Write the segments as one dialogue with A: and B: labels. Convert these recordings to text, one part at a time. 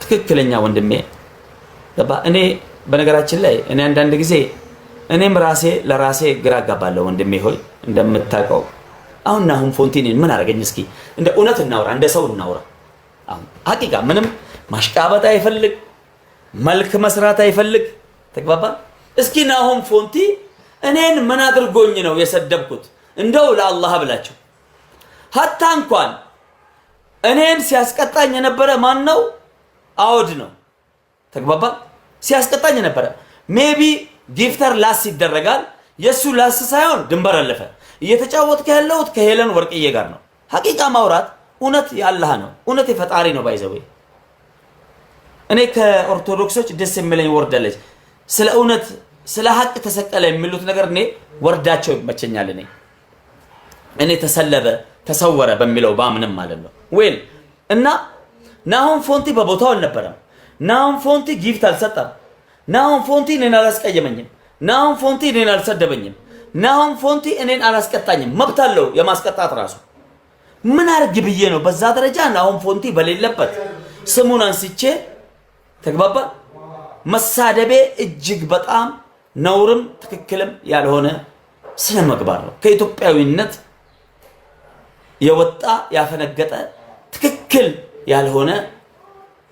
A: ትክክለኛ ወንድሜ ገባ። እኔ በነገራችን ላይ እኔ አንዳንድ ጊዜ እኔም ራሴ ለራሴ ግራ አጋባለሁ ወንድሜ ሆይ እንደምታውቀው አሁን ፎንቲኔን ምን አረገኝ? እስኪ እንደ እውነት እናውራ፣ እንደ ሰው እናውራ። አሁን ሐቂቃ ምንም ማሽቃበጥ አይፈልግ፣ መልክ መስራት አይፈልግ። ተግባባ። እስኪ ናሆም ፎንቲ እኔን ምን አድርጎኝ ነው የሰደብኩት? እንደው ለአላህ ብላችሁ ሀታ እንኳን እኔን ሲያስቀጣኝ የነበረ ማን ነው? አውድ ነው። ተግባባ። ሲያስቀጣኝ የነበረ ሜቢ ጊፍተር ላስ ይደረጋል። የሱ ላስ ሳይሆን ድንበር አለፈ። እየተጫወትከ ያለሁት ከሄለን ወርቅዬ ጋር ነው። ሐቂቃ ማውራት እውነት ያላህ ነው፣ እውነት የፈጣሪ ነው። ባይዘው እኔ ከኦርቶዶክሶች ደስ የሚለኝ ወርዳለች ስለ እውነት ስለ ሐቅ ተሰቀለ የሚሉት ነገር እኔ ወርዳቸው ይመቸኛል። እኔ ተሰለበ ተሰወረ በሚለው ባምንም ማለት ነው ወይል እና ናሆም ፎንቲ በቦታው አልነበረም። ናሆም ፎንቲ ጊፍት አልሰጠም። ናሆም ፎንቲ እኔን አላስቀየመኝም። ናሆም ፎንቲ እኔን አልሰደበኝም። ናሆም ፎንቲ እኔን አላስቀጣኝም። መብት አለው የማስቀጣት ራሱ። ምን አርግ ብዬ ነው በዛ ደረጃ ናሆም ፎንቲ በሌለበት ስሙን አንስቼ ተግባባ መሳደቤ እጅግ በጣም ነውርም ትክክልም ያልሆነ ስነ ምግባር ነው። ከኢትዮጵያዊነት የወጣ ያፈነገጠ ትክክል ያልሆነ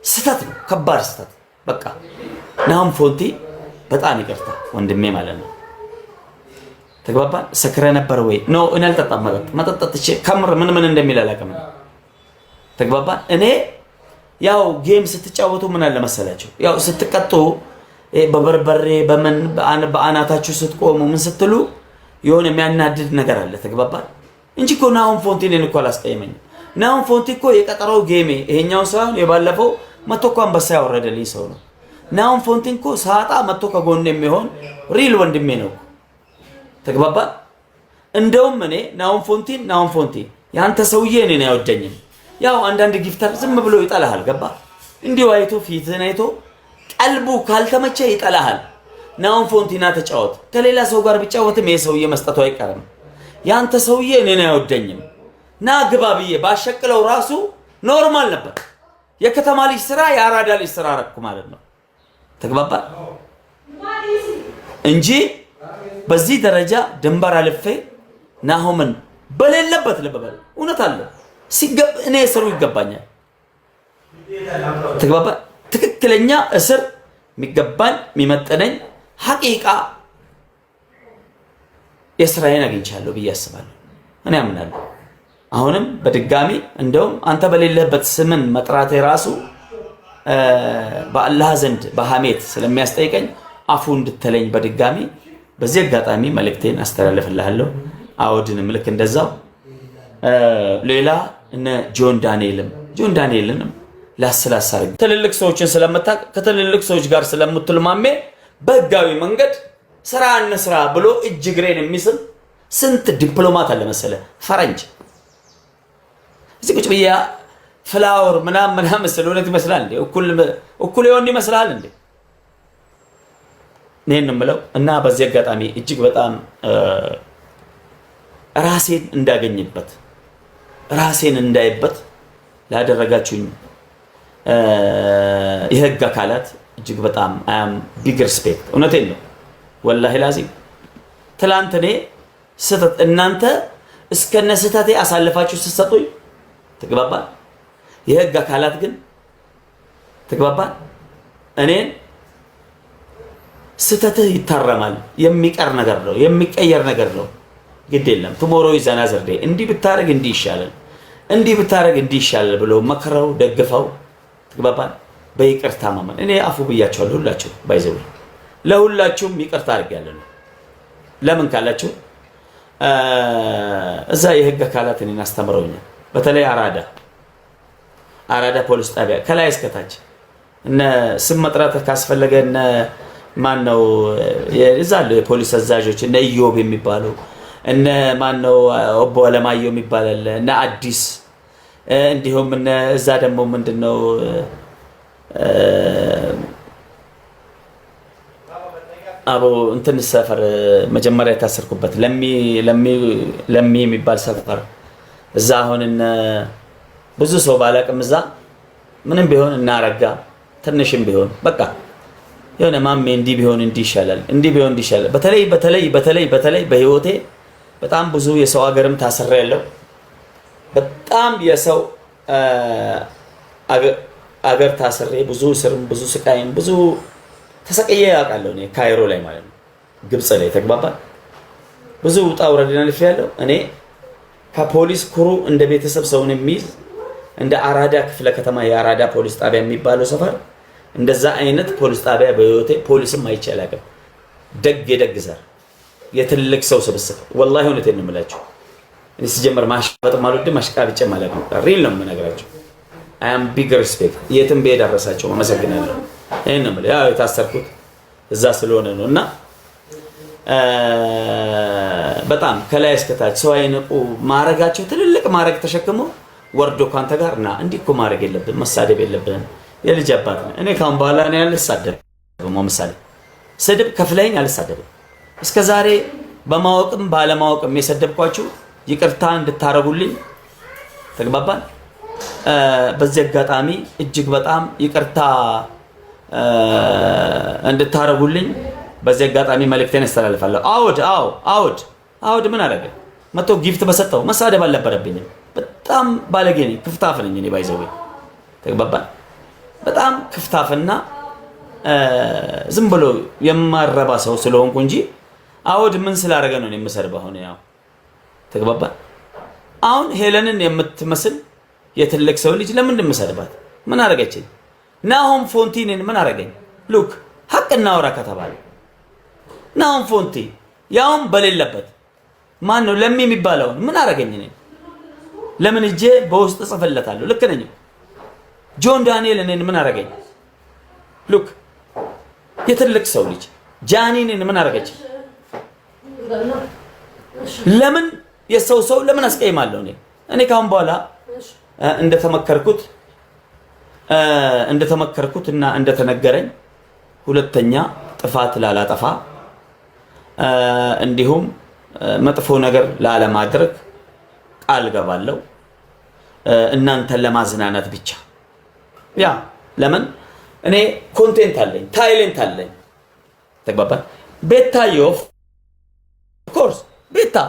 A: ስተት ነው። ከባድ ስተት። በቃ ናሆም ፎንቲ በጣም ይቅርታ ወንድሜ ማለት ነው። ተግባባ። ሰክረ ነበር ወይ? ኖ እኔ አልጠጣም። መጠጥ ከምር ምን እንደሚል አላውቅም። ተግባባ። እኔ ያው ጌም ስትጫወቱ ምን አለ መሰላችሁ፣ ያው ስትቀጡ በበርበሬ በምን በአናታችሁ ስትቆሙ ምን ስትሉ የሆነ የሚያናድድ ነገር አለ። ተግባባ እንጂ እኮ ናሆም ፎንቲ እኔን እኮ አላስቀየመኝም። ናሆም ፎንቲ እኮ የቀጠረው ጌሜ ይሄኛው ሳይሆን የባለፈው መቶ እኮ አንበሳ ያወረደልኝ ሰው ነው። ናሆም ፎንቲ እኮ ሳጣ መቶ ከጎን የሚሆን ሪል ወንድሜ ነው። ተግባባ። እንደውም እኔ ናሆም ፎንቲ ያንተ ሰውዬ እኔን አይወደኝም። ያው አንዳንድ ጊፍተር ዝም ብሎ ይጠላሃል። ገባ። እንዲሁ አይቶ ፊትህን አይቶ ቀልቡ ካልተመቸ ይጠላሃል። ናሆም ፎንቲና ተጫወት። ከሌላ ሰው ጋር ቢጫወትም ይሄ ሰውዬ መስጠቱ አይቀርም። ያንተ ሰውዬ እኔን አይወደኝም ና ግባ ብዬ ባሸቅለው ራሱ ኖርማል ነበር። የከተማ ልጅ ስራ የአራዳ ልጅ ስራ አረኩ ማለት ነው። ተግባባ እንጂ በዚህ ደረጃ ድንበር አልፌ ናሆምን በሌለበት ልበበል እውነት አለ ሲገብ እኔ እስሩ ይገባኛል። ተግባባ። ትክክለኛ እስር የሚገባኝ የሚመጠነኝ ሐቂቃ የስራዬን አግኝቻለሁ ብዬ አስባለሁ። እኔ አምናለሁ። አሁንም በድጋሚ እንደውም አንተ በሌለበት ስምን መጥራቴ ራሱ በአላህ ዘንድ በሐሜት ስለሚያስጠይቀኝ አፉ እንድትለኝ በድጋሚ በዚህ አጋጣሚ መልእክቴን አስተላልፍልሃለሁ። አውድንም ልክ እንደዛው ሌላ እነ ጆን ዳንኤልንም ላስላሳር ትልልቅ ሰዎችን ስለምታውቅ ከትልልቅ ሰዎች ጋር ስለምትልማሜ በህጋዊ መንገድ ስራ እንስራ ብሎ እጅግሬን የሚስም ስንት ዲፕሎማት አለ መሰለ ፈረንጅ እዚህ ቁጭ ብያ ፍላወር ምናምን ስለሆነ ይመስላል እንዴ እኩል ይሆን ይመስላል እንዴ? እኔን ምለው እና በዚህ አጋጣሚ እጅግ በጣም ራሴን እንዳገኝበት ራሴን እንዳይበት ላደረጋችሁኝ የህግ አካላት እጅግ በጣም አም ቢግ ሪስፔክት። እውነቴን ነው ወላሂ ላዚም። ትላንት እኔ ስተት እናንተ እስከነ ስተቴ አሳልፋችሁ ስትሰጡኝ ተግባባ። የህግ አካላት ግን ተግባባ እኔን ስተትህ ይታረማል የሚቀር ነገር ነው የሚቀየር ነገር ነው ግድ የለም ቱሞሮ ይዘና ዘርዴ እንዲህ ብታረግ እንዲህ ይሻላል እንዲህ ብታረግ እንዲህ ይሻላል ብሎ መከረው ደግፈው ተግባባ። በይቅርታ ማመን እኔ አፉ ብያቸዋለሁ ሁላችሁ ባይዘው ለሁላችሁም ይቅርታ አድርጋለሁ። ለምን ካላችሁ እዛ የህግ አካላት እኔን አስተምረውኛል። በተለይ አራዳ ፖሊስ ጣቢያ ከላይ እስከታች እነ ስም መጥራት ካስፈለገ እነ ማን ነው የዛለ የፖሊስ አዛዦች እነ ኢዮብ የሚባለው እነ ማን ነው ኦቦ አለማየሁ የሚባል እነ አዲስ እንዲሁም እነ እዛ ደግሞ ምንድነው አቦ እንትን ሰፈር መጀመሪያ ታሰርኩበት ለሚ የሚባል ሰፈር እዛ አሁን ብዙ ሰው ባላቅም እዛ ምንም ቢሆን እናረጋ ትንሽም ቢሆን በቃ የሆነ ማሜ እንዲህ ቢሆን እንዲህ ይሻላል፣ እንዲህ ቢሆን እንዲህ ይሻላል። በተለይ በህይወቴ በጣም ብዙ የሰው ሀገርም ታስሬያለሁ። በጣም የሰው አገር ታስሬ ብዙ እስርም ብዙ ስቃይም ብዙ ተሰቅዬ ያውቃለሁ። እኔ ካይሮ ላይ ማለት ነው፣ ግብጽ ላይ ተግባባል። ብዙ ውጣ ውረድን አልፌያለሁ። እኔ ከፖሊስ ኩሩ እንደ ቤተሰብ ሰውን የሚይዝ እንደ አራዳ ክፍለ ከተማ የአራዳ ፖሊስ ጣቢያ የሚባለው ሰፈር እንደዛ አይነት ፖሊስ ጣቢያ በህይወቴ ፖሊስም አይቼ አላውቅም። የደግ ዘር የትልቅ ሰው ስብስብ ወላሂ እውነቴን ነው የምላችሁ። እኔ ሲጀመር ማሽቃበጥም አልወድም አሽቃብጬም አላውቅም። ሪል ነው የምነግራችሁ። አይ አም ቢግ ሪስፔክት የትም ብሄድ አደረሳቸው። አመሰግናለሁ። ይሄን ነው የምልህ። ያው የታሰርኩት እዛ ስለሆነ ነው እና በጣም ከላይ እስከታች ሰው አይነቁ ማረጋቸው ትልልቅ ማረግ ተሸክሞ ወርዶ ካንተ ጋር እና እንዲህ እኮ ማረግ የለብህም መሳደብ የለብህም የልጅ አባት ነው። እኔ ካሁን በኋላ እኔ አልሳደብም። ምሳሌ ስድብ ከፍለኝ አልሳደብም። እስከ ዛሬ በማወቅም ባለማወቅም የሰደብኳችሁ ይቅርታ እንድታረጉልኝ ተግባባን። በዚህ አጋጣሚ እጅግ በጣም ይቅርታ እንድታረጉልኝ በዚህ አጋጣሚ መልእክቴን አስተላልፋለሁ። አውድ ምን አደረገ? መቶ ጊፍት በሰጠው መሳደብ አልነበረብኝም። በጣም ባለጌ ነኝ፣ ክፍታፍ ነኝ እኔ ባይዘው ተግባባን። በጣም ክፍታፍና ዝም ብሎ የማረባ ሰው ስለሆንኩ እንጂ አውድ ምን ስላደረገ ነው የምሰድበው? አሁን ያው ተግባባን። አሁን ሄለንን የምትመስል የትልቅ ሰው ልጅ ለምን እንደምሰድባት ምን አደረገችኝ? ናሆም ፎንቲንን ምን አደረገኝ? ሉክ ሀቅ እናወራ ከተባለ ናሆም ፎንቲ ያውም በሌለበት ማን ነው ለሚ የሚባለው ምን አደረገኝ? እኔ ለምን እጄ በውስጥ ጽፈለታለሁ? ልክ ነኝ። ጆን ዳንኤል እኔን ምን አደረገኝ? ሉክ የትልቅ ሰው ልጅ ጃኒንን ምን አደረገች? ለምን የሰው ሰው ለምን አስቀይማለሁ? እኔ ካሁን በኋላ እንደተመከርኩት እና እንደተነገረኝ ሁለተኛ ጥፋት ላላጠፋ እንዲሁም መጥፎ ነገር ላለማድረግ ቃል ገባለሁ። እናንተን ለማዝናናት ብቻ ያ ለምን እኔ ኮንቴንት አለኝ፣ ታይሌንት አለኝ። ተግባባን። ቤታዮ ኦፍ ኮርስ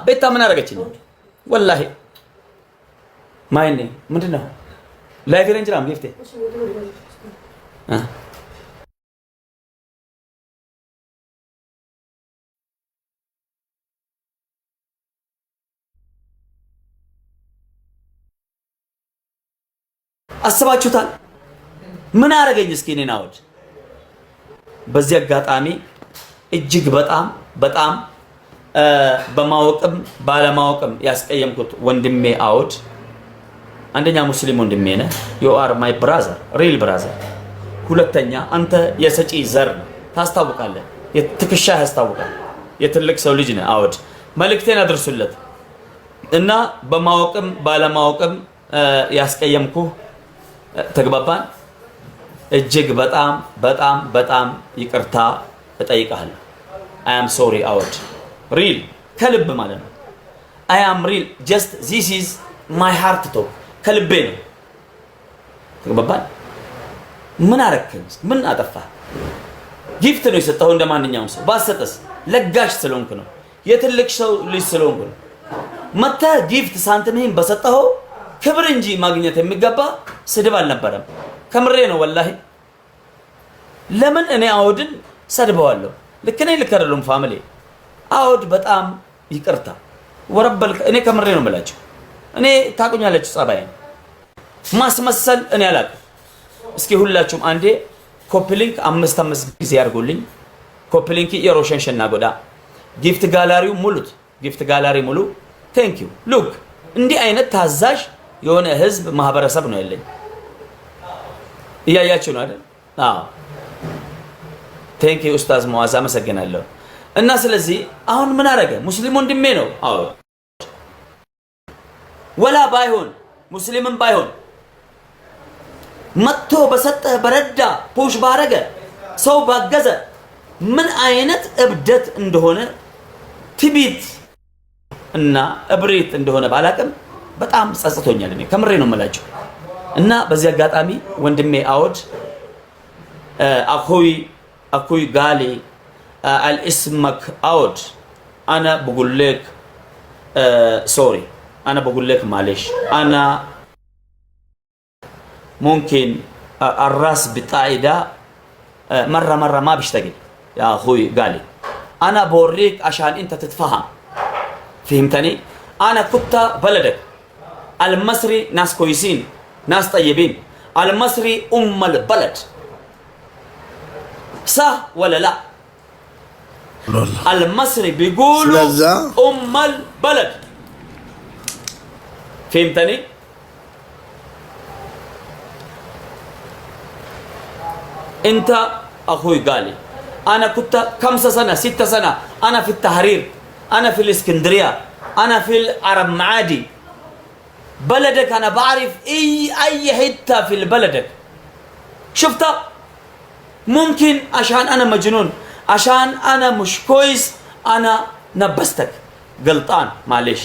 A: ቤታ ምን አደረገችኝ? ወላሂ ማይኔ ምንድነው ላይፍ ሬንጅራም ጊፍቴ አስባችሁታል? ምን አደረገኝ? እስኪ እኔን አውድ በዚህ አጋጣሚ እጅግ በጣም በማወቅም ባለማወቅም ያስቀየምኩት ወንድሜ አውድ፣ አንደኛ ሙስሊም ወንድሜ ነህ። ዩ አር ማይ ብራዘር ሪል ብራዘር። ሁለተኛ አንተ የሰጪ ዘር ነው፣ ታስታውቃለህ። የትከሻ ያስታውቃል። የትልቅ ሰው ልጅ ነህ አውድ። መልእክቴን አድርሱለት እና በማወቅም ባለማወቅም ያስቀየምኩ ተግባባን። እጅግ በጣም ይቅርታ እጠይቃለሁ። አይ አም ሶሪ አውድ ሪል ከልብ ማለት ነው። አይ አም ሪል ጀስት ዚስ ኢዝ ማይ ሃርት ቶክ ከልቤ ነው። ተግባባን። ምን አረከኝ? ምን አጠፋ? ጊፍት ነው የሰጠው እንደማንኛውም ሰው። ባሰጠስ ለጋሽ ስለሆንክ ነው፣ የትልቅ ሰው ልጅ ስለሆንክ ነው። መተ ጊፍት ሳንቲምህን በሰጠው ክብር እንጂ ማግኘት የሚገባ ስድብ አልነበረም። ከምሬ ነው ወላሂ። ለምን እኔ አውድን ሰድበዋለሁ? ልክ ነኝ ልክ አይደለም? ፋሚሊ አውድ በጣም ይቅርታ ወረበል። እኔ ከምሬ ነው የምላችሁ። እኔ ታቁኛለች ጸባይ ማስመሰል እኔ አላውቅም። እስኪ ሁላችሁም አንዴ ኮፒሊንክ 5 ጊዜ ያርጉልኝ። ኮፒሊንክ የሮሸንሽና ጎዳ ጊፍት ጋላሪው ሙሉት። ጊፍት ጋላሪ ሙሉ። ቴንክ ዩ ሉክ እንዲህ አይነት ታዛዥ የሆነ ህዝብ ማህበረሰብ ነው ያለኝ። እያያችሁ ነው አይደል? አዎ ቴንክ ዩ ኡስታዝ መዋዛ አመሰግናለሁ። እና ስለዚህ አሁን ምን አደረገ? ሙስሊም ወንድሜ ነው። አዎ ወላ ባይሆን ሙስሊምም ባይሆን መጥቶ በሰጠ በረዳ ፑሽ ባረገ ሰው ባገዘ ምን አይነት እብደት እንደሆነ ትቢት እና እብሪት እንደሆነ ባላቅም በጣም ጸጽቶኛል። እኔ ከምሬ ነው የምላችሁ። እና በዚህ አጋጣሚ ወንድሜ አወድ أخوي قالي الاسمك أود أنا بقول لك سوري أنا بقول لك معلش أنا ممكن الراس بتاعي ده مرة ما بيشتغل يا أخوي قالي أنا بوريك عشان أنت تتفهم فهمتني أنا كنت بلدك المصري ناس كويسين ناس طيبين المصري البلد صح ولا لا المصري بيقولوا البلد فهمتني انت اخوي قالي انا كنت 5 سنة 6 سنة انا في التحرير انا في الاسكندرية انا في العرب معادي بلدك انا بعرف اي حتة في بلدك شفتها ممكن عشان انا مجنون عشان انا مش كويس انا نبستك غلطان معلش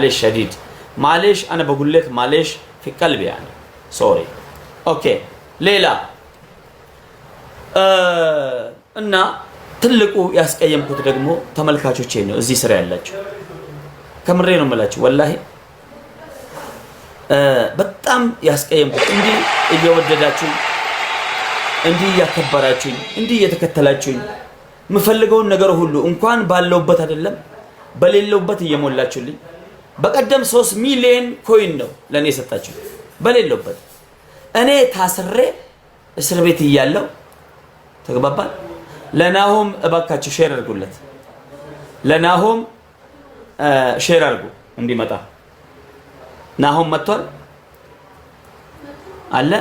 A: شديد معلش انا بقول لك معلش في قلبي يعني سوري اوكي ليلى እና ትልቁ ያስቀየምኩት ደግሞ ተመልካቾቼ ነው እዚህ ስራ ያላችሁ ከምሬ ነው የምላችሁ ወላሂ በጣም ያስቀየምኩት እንዲህ እየወደዳችሁ እንዲህ ያከበራችሁኝ እንዲህ እየተከተላችሁኝ ምፈልገውን ነገር ሁሉ እንኳን ባለውበት አይደለም በሌለውበት እየሞላችሁልኝ በቀደም 3 ሚሊዮን ኮይን ነው ለኔ ሰጣችሁ በሌለውበት እኔ ታስሬ እስር ቤት እያለሁ ተግባባን ለናሆም እባካችሁ ሼር አድርጉለት ለናሆም ሼር አድርጉ እንዲመጣ ናሆም መጥቷል አለ